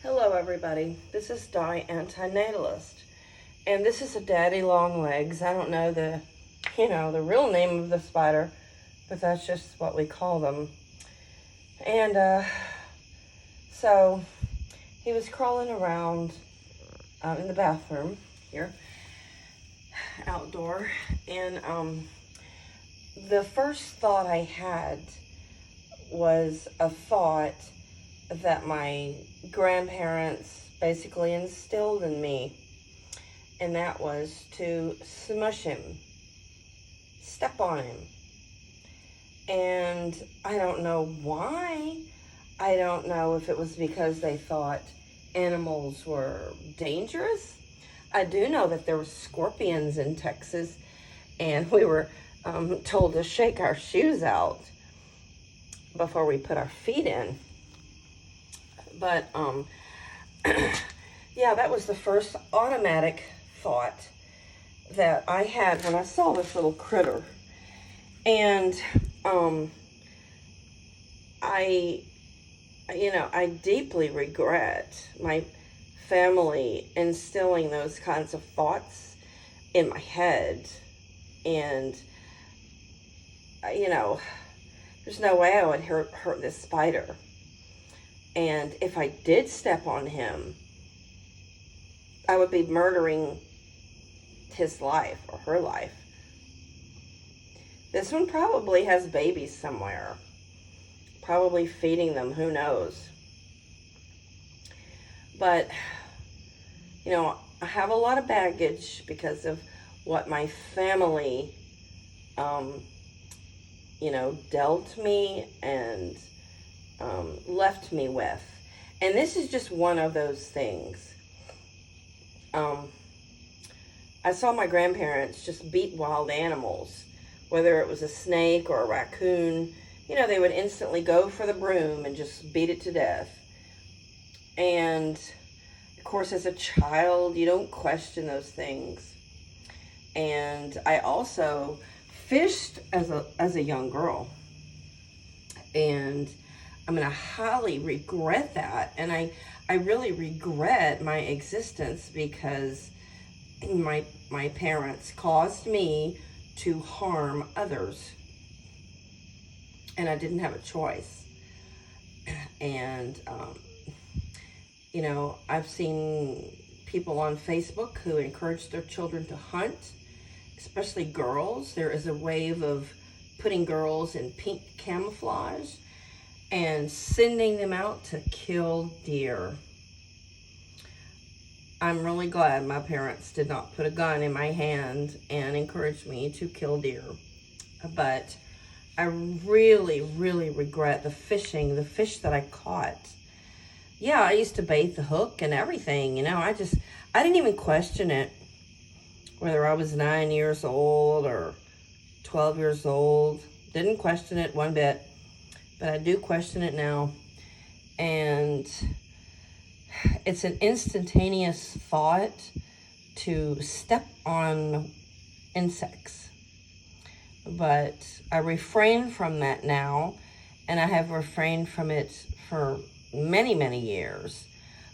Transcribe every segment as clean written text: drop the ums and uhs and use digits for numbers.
Hello everybody, this is Di Antinatalist, and this is a daddy long legs. I don't know the real name of the spider, but that's just what we call them. And so he was crawling around in the bathroom here, outdoor, and the first thought I had was a thought that my grandparents basically instilled in me, and that was to smush him, step on him. And I don't know why. I don't know if it was because they thought animals were dangerous. I do know that there were scorpions in Texas, and we were told to shake our shoes out before we put our feet in. But, yeah, that was the first automatic thought that I had when I saw this little critter. And, I deeply regret my family instilling those kinds of thoughts in my head. And, there's no way I would hurt this spider. And if I did step on him, I would be murdering his life or her life. This one probably has babies somewhere. Probably feeding them, who knows. But, I have a lot of baggage because of what my family, dealt me and left me with. And this is just one of those things. I saw my grandparents just beat wild animals, whether it was a snake or a raccoon. They would instantly go for the broom and just beat it to death. And of course, as a child, you don't question those things. And I also fished as a young girl, and I'm going to highly regret that. And I really regret my existence because my parents caused me to harm others. And I didn't have a choice. And, I've seen people on Facebook who encourage their children to hunt, especially girls. There is a wave of putting girls in pink camouflage and sending them out to kill deer. I'm really glad my parents did not put a gun in my hand and encourage me to kill deer. But I really, really regret the fish that I caught. Yeah, I used to bait the hook and everything, I didn't even question it, whether I was 9 years old or 12 years old. Didn't question it one bit. But I do question it now. And it's an instantaneous thought to step on insects. But I refrain from that now, and I have refrained from it for many, many years.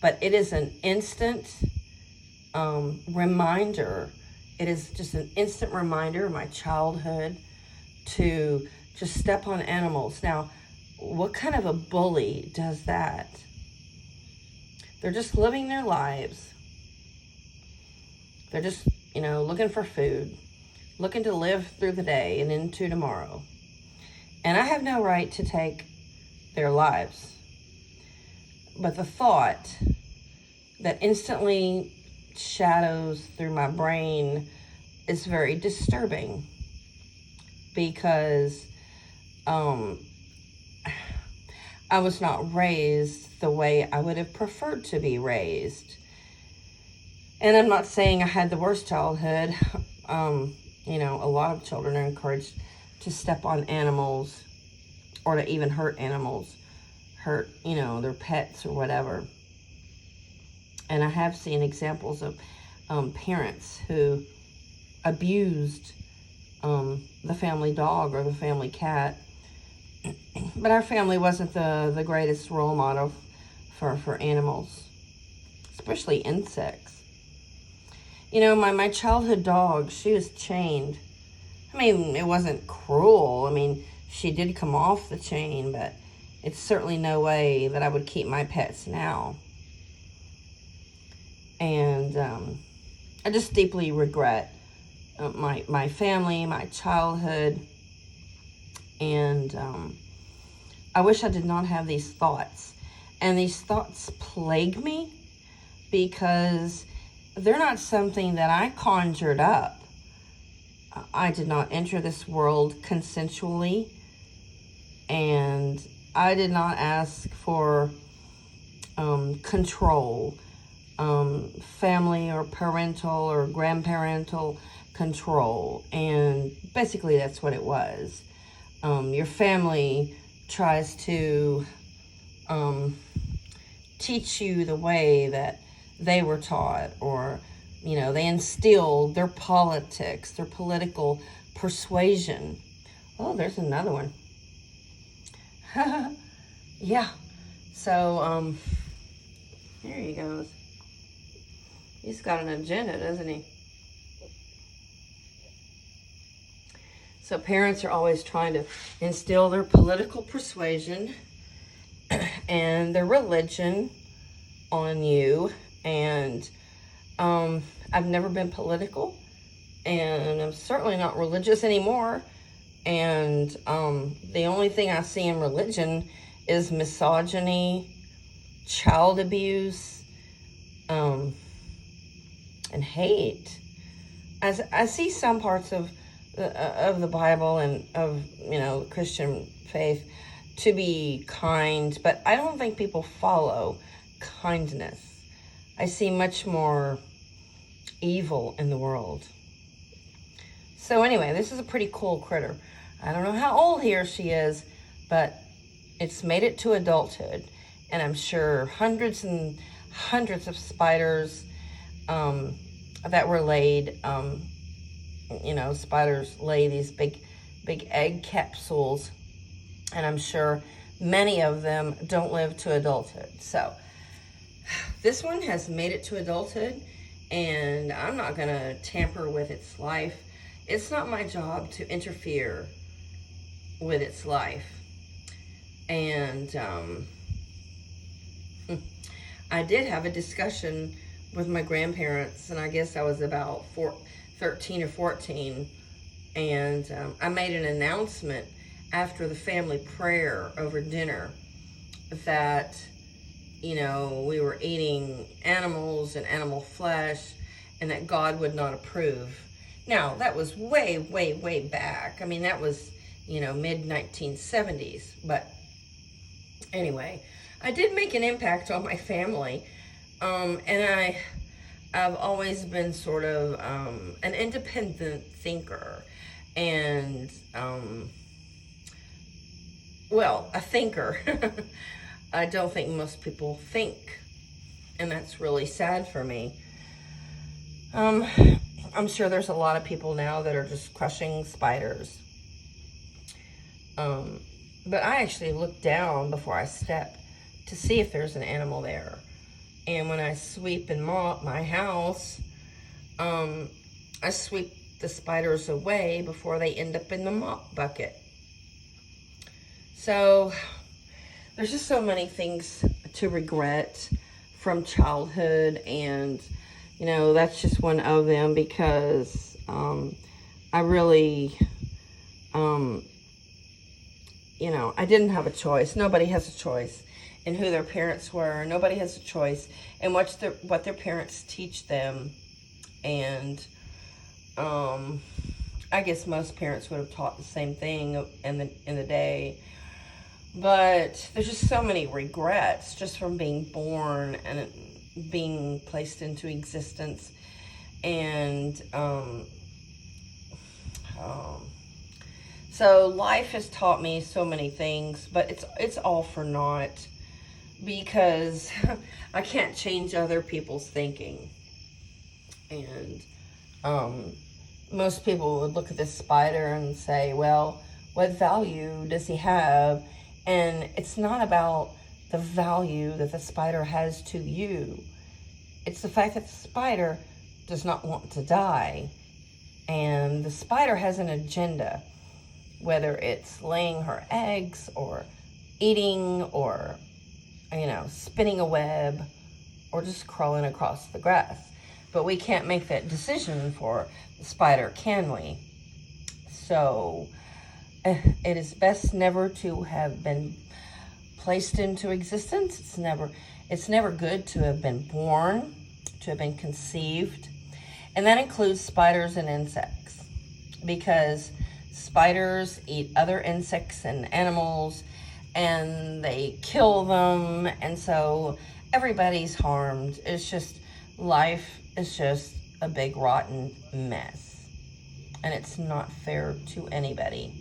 But it is an instant reminder. It is just an instant reminder of my childhood to just step on animals. Now, what kind of a bully does that? They're just living their lives. They're just, looking for food, looking to live through the day and into tomorrow. And I have no right to take their lives. But the thought that instantly shadows through my brain is very disturbing, because I was not raised the way I would have preferred to be raised. And I'm not saying I had the worst childhood. A lot of children are encouraged to step on animals or to even hurt animals, hurt, their pets or whatever. And I have seen examples of parents who abused the family dog or the family cat. But our family wasn't the greatest role model for animals. especially insects. You know, my childhood dog, she was chained. I mean, it wasn't cruel. I mean, she did come off the chain, but it's certainly no way that I would keep my pets now. And I just deeply regret my family, my childhood, and I wish I did not have these thoughts. And these thoughts plague me because they're not something that I conjured up. I did not enter this world consensually, and I did not ask for control, family or parental or grandparental control. And basically that's what it was. Your family tries to teach you the way that they were taught, or, you know, they instill their politics, their political persuasion. Oh, there's another one. Yeah. So, here he goes. He's got an agenda, doesn't he? So parents are always trying to instill their political persuasion and their religion on you. And I've never been political, and I'm certainly not religious anymore. And the only thing I see in religion is misogyny, child abuse, and hate. I see some parts of the Bible and of, you know, Christian faith to be kind, but I don't think people follow kindness. I see much more evil in the world. So anyway, this is a pretty cool critter. I don't know how old he or she is, but it's made it to adulthood, and I'm sure hundreds and hundreds of spiders that were laid. You know, spiders lay these big egg capsules, and I'm sure many of them don't live to adulthood. So this one has made it to adulthood, and I'm not going to tamper with its life. It's not my job to interfere with its life. And I did have a discussion with my grandparents, and I guess I was about 13 or 14, and I made an announcement after the family prayer over dinner that, you know, we were eating animals and animal flesh, and that God would not approve. Now, that was way, way, way back. I mean, that was, you know, mid-1970s. But anyway, I did make an impact on my family, and I've always been sort of an independent thinker, and, well, a thinker. I don't think most people think, and that's really sad for me. I'm sure there's a lot of people now that are just crushing spiders. But I actually look down before I step to see if there's an animal there. And when I sweep and mop my house, I sweep the spiders away before they end up in the mop bucket. So there's just so many things to regret from childhood, and, you know, that's just one of them, because I really, you know, I didn't have a choice. Nobody has a choice in who their parents were. Nobody has a choice in what their parents teach them. And I guess most parents would have taught the same thing in the day. But there's just so many regrets just from being born and being placed into existence. And so life has taught me so many things, but it's all for naught, because I can't change other people's thinking. And most people would look at this spider and say, well, what value does he have? And it's not about the value that the spider has to you. It's the fact that the spider does not want to die. And the spider has an agenda, whether it's laying her eggs or eating or, spinning a web or just crawling across the grass. But we can't make that decision for the spider, can we? So it is best never to have been placed into existence. It's never good to have been born, to have been conceived. And that includes spiders and insects, because spiders eat other insects and animals and they kill them, and so everybody's harmed. Life is just a big rotten mess, and it's not fair to anybody.